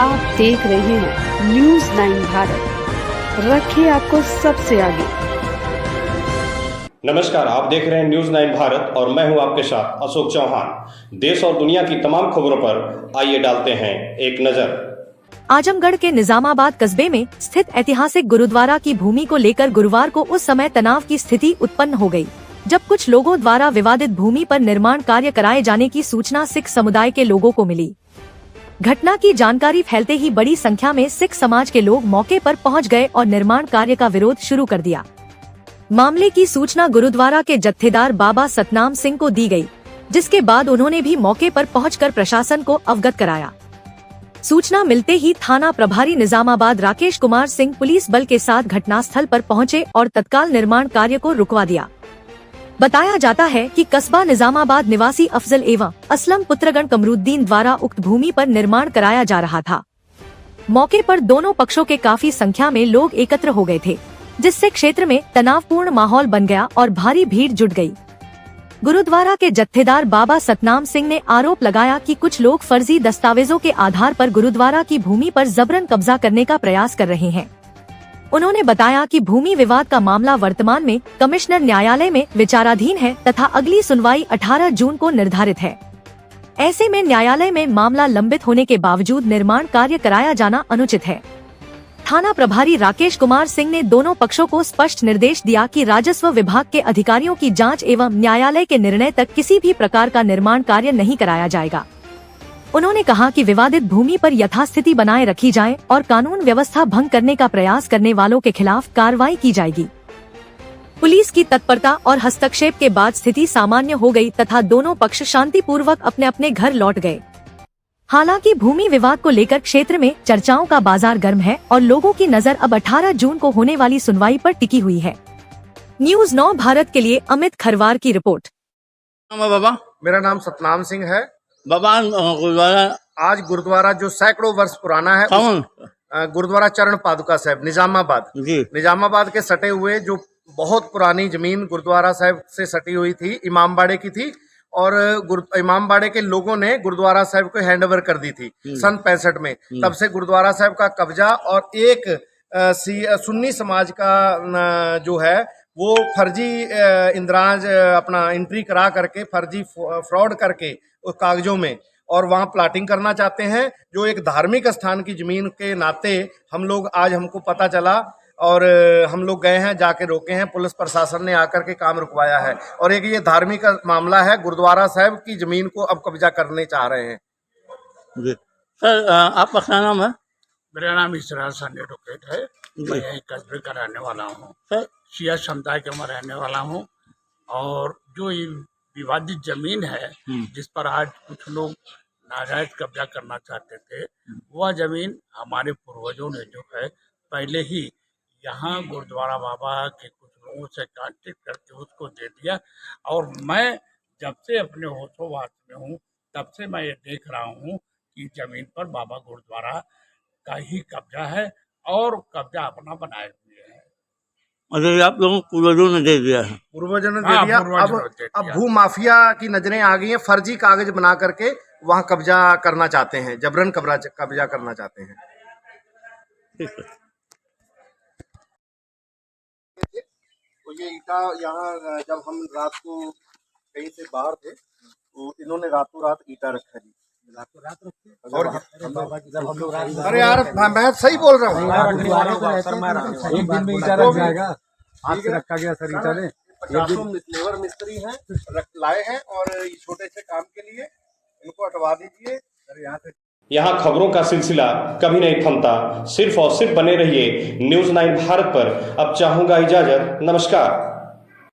आप देख रहे हैं न्यूज 9 भारत, रखिए आपको सबसे आगे। नमस्कार, आप देख रहे हैं न्यूज 9 भारत और मैं हूं आपके साथ अशोक चौहान। देश और दुनिया की तमाम खबरों पर आइए डालते हैं एक नजर। आजमगढ़ के निजामाबाद कस्बे में स्थित ऐतिहासिक गुरुद्वारा की भूमि को लेकर गुरुवार को उस समय तनाव की स्थिति उत्पन्न हो गई, जब कुछ लोगों द्वारा विवादित भूमि पर निर्माण कार्य कराए जाने की सूचना सिख समुदाय के लोगों को मिली। घटना की जानकारी फैलते ही बड़ी संख्या में सिख समाज के लोग मौके पर पहुंच गए और निर्माण कार्य का विरोध शुरू कर दिया। मामले की सूचना गुरुद्वारा के जत्थेदार बाबा सतनाम सिंह को दी गई, जिसके बाद उन्होंने भी मौके पर पहुंचकर प्रशासन को अवगत कराया। सूचना मिलते ही थाना प्रभारी निजामाबाद राकेश कुमार सिंह पुलिस बल के साथ घटनास्थल पर पहुंचे और तत्काल निर्माण कार्य को रुकवा दिया। बताया जाता है कि कस्बा निजामाबाद निवासी अफजल एवं असलम पुत्रगण कमरुद्दीन द्वारा उक्त भूमि पर निर्माण कराया जा रहा था। मौके पर दोनों पक्षों के काफी संख्या में लोग एकत्र हो गए थे, जिससे क्षेत्र में तनावपूर्ण माहौल बन गया और भारी भीड़ जुट गई। गुरुद्वारा के जत्थेदार बाबा सतनाम सिंह ने आरोप लगाया कि कुछ लोग फर्जी दस्तावेजों के आधार पर गुरुद्वारा की भूमि पर जबरन कब्जा करने का प्रयास कर रहे हैं। उन्होंने बताया कि भूमि विवाद का मामला वर्तमान में कमिश्नर न्यायालय में विचाराधीन है तथा अगली सुनवाई 18 जून को निर्धारित है। ऐसे में न्यायालय में मामला लंबित होने के बावजूद निर्माण कार्य कराया जाना अनुचित है। थाना प्रभारी राकेश कुमार सिंह ने दोनों पक्षों को स्पष्ट निर्देश दिया कि राजस्व विभाग के अधिकारियों की जांच एवं न्यायालय के निर्णय तक किसी भी प्रकार का निर्माण कार्य नहीं कराया जाएगा। उन्होंने कहा कि विवादित भूमि पर यथास्थिति बनाए रखी जाए और कानून व्यवस्था भंग करने का प्रयास करने वालों के खिलाफ कार्रवाई की जाएगी। पुलिस की तत्परता और हस्तक्षेप के बाद स्थिति सामान्य हो गई तथा दोनों पक्ष शांतिपूर्वक अपने अपने घर लौट गए। हालांकि भूमि विवाद को लेकर क्षेत्र में चर्चाओं का बाजार गर्म है और लोगों की नजर अब 18 जून को होने वाली सुनवाई पर टिकी हुई है। न्यूज 9 भारत के लिए अमित खरवार की रिपोर्ट। बाबा, मेरा नाम सतनाम सिंह है। बाबा, गुरुद्वारा आज गुरुद्वारा जो सैकड़ों वर्ष पुराना है, गुरुद्वारा चरण पादुका साहब निजामाबाद के सटे हुए जो बहुत पुरानी जमीन गुरुद्वारा साहब से सटी हुई थी, इमामबाड़े की थी और इमामबाड़े के लोगों ने गुरुद्वारा साहब को हैंडओवर कर दी थी सन 65 में। तब से गुरुद्वारा साहब का कब्जा और एक सुन्नी समाज का जो है वो फर्जी इंद्राज अपना एंट्री करा करके फर्जी फ्रॉड करके उस कागजों में और वहाँ प्लाटिंग करना चाहते हैं, जो एक धार्मिक स्थान की जमीन के नाते हम लोग आज हमको पता चला और हम लोग गए हैं, जाके रोके हैं। पुलिस प्रशासन ने आकर के काम रुकवाया है और एक ये धार्मिक मामला है, गुरुद्वारा साहब की जमीन को अब कब्जा करने चाह रहे हैं। जी सर, आपका क्या नाम है? मेरा नाम इसरार सानी रोकेट है। मैं यही कस्बे का रहने वाला हूँ, शिया समुदाय का मैं रहने वाला हूँ। और जो ये विवादित जमीन है जिस पर आज कुछ लोग नाजायज कब्जा करना चाहते थे, वह जमीन हमारे पूर्वजों ने जो है पहले ही यहाँ गुरुद्वारा बाबा के कुछ लोगों से कांटेक्ट करके उसको दे दिया। और मैं जब से अपने होशोवास में हूँ तब से मैं ये देख रहा हूँ कि जमीन पर बाबा गुरुद्वारा का ही कब्जा है और कब्जा अपना बनाए हुए है। मतलब आप लोगों पूर्वजों ने दे दिया है? पूर्वजों ने दे दिया। अब भू माफिया की नजरें आ गई हैं, फर्जी कागज बना करके वहाँ कब्जा करना चाहते हैं, जबरन कब्जा करना चाहते हैं। तो ये ईटा यहाँ जब हम रात को कहीं से बाहर थे तो इन्होंने रातों रात ईटा रखा जी। रातों रात रखी और जब हम लोग अरे यार मैं सही बोल रहा हूँ, एक दिन में ईटा रख जाएगा। आज से रखा गया सर ईटा ने। 50 लेबर मिस्त्री हैं लाए हैं और छोटे से काम के लिए इनको हटवा दीजिए। यहाँ खबरों का सिलसिला कभी नहीं थमता। सिर्फ और सिर्फ बने रहिए न्यूज 9 भारत पर। अब चाहूंगा इजाजत, नमस्कार।